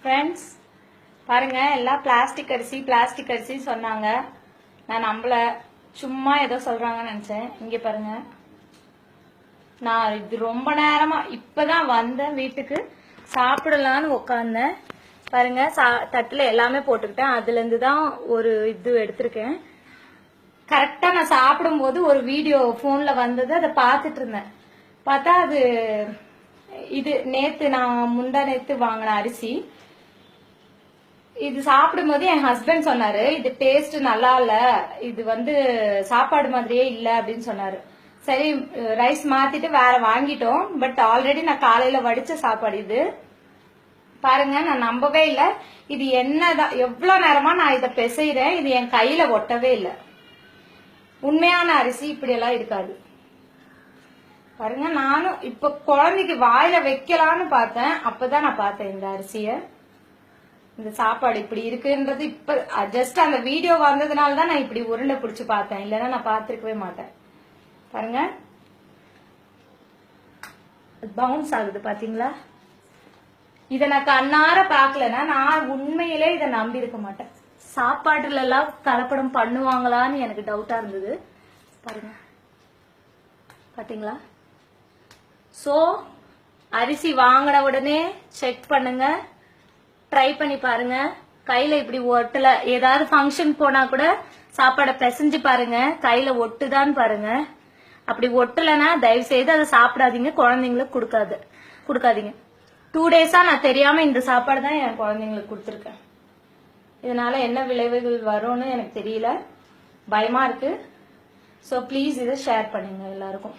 Friends பாருங்க, எல்லாம் plastic அரிசி சொன்னாங்க. நான் நம்பல, சும்மா ஏதோ சொல்றாங்கன்னு நினைச்சேன். இங்க பாருங்க, நான் இது ரொம்ப நேரமா இப்பதான் வந்தேன் வீட்டுக்கு, சாப்பிடலான்னு உட்காந்தேன். பாருங்க, தட்டுல எல்லாமே போட்டுக்கிட்டேன். அதுல இருந்து தான் ஒரு இது எடுத்திருக்கேன். கரெக்டா நான் சாப்பிடும் போது ஒரு வீடியோ போன்ல வந்தது, அதை பார்த்துட்டு இருந்தேன். பார்த்தா அது இது நான் முந்தா நேத்து வாங்கின அரிசி. இது சாப்பிடும் போது என் ஹஸ்பண்ட் சொன்னாரு, இது டேஸ்ட் நல்லா இல்ல, இது சாப்பாடு மாதிரியே இல்ல அப்படின்னு சொன்னாரு. சரி, ரைஸ் மாத்திட்டு வேற வாங்கிட்டோம். பட் ஆல்ரெடி நான் காலையில வடிச்ச சாப்பாடு இது. பாருங்க, நான் நம்பவே இல்லை. இது என்னதான் எவ்வளவு நேரமா நான் இதை பிசைறேன், இது என் கையில ஒட்டவே இல்லை. உண்மையான அரிசி இப்படி எல்லாம் இருக்காது. பாருங்க, நானும் இப்ப குழந்தைக்கு வாயில வைக்கலான்னு பார்த்தேன். அப்பதான் நான் பார்த்தேன் இந்த அரிசிய, இந்த சாப்பாடு இப்படி இருக்குன்றது. இப்ப ஜஸ்ட் அந்த வீடியோ வந்ததுனால தான் நான் இப்படி உருண்டை பிடிச்சு பார்த்தேன், இல்லைன்னா நான் பார்த்திருக்கவே மாட்டேன். பாருங்க, பவுன்ஸ் ஆகுது பாத்தீங்களா? இத நான் கண்ணார பாக்கலன்னா நான் உண்மையிலே இதை நம்பி இருக்க மாட்டேன். சாப்பாட்டுல எல்லாம் கலப்படம் பண்ணுவாங்களான்னு எனக்கு டவுட்டா இருந்தது. பாருங்க, பாத்தீங்களா? சோ அரிசி வாங்கின உடனே செக் பண்ணுங்க, ட்ரை பண்ணி பாருங்க. கையில இப்படி ஒட்டல, ஏதாவது ஃபங்க்ஷன் போனா கூட சாப்பாடை பிசைஞ்சு பாருங்க, கையில ஒட்டுதான்னு பாருங்க. அப்படி ஒட்டலைன்னா தயவு செய்து அதை சாப்பிடாதீங்க, குழந்தைங்களுக்கு கொடுக்காதீங்க. 2 டேஸா நான் தெரியாம இந்த சாப்பாடு தான் என் குழந்தைங்களுக்கு கொடுத்துருக்கேன். இதனால என்ன விளைவுகள் வரும்னு எனக்கு தெரியல, பயமா இருக்கு. ஸோ ப்ளீஸ் இதை ஷேர் பண்ணுங்க எல்லாருக்கும்.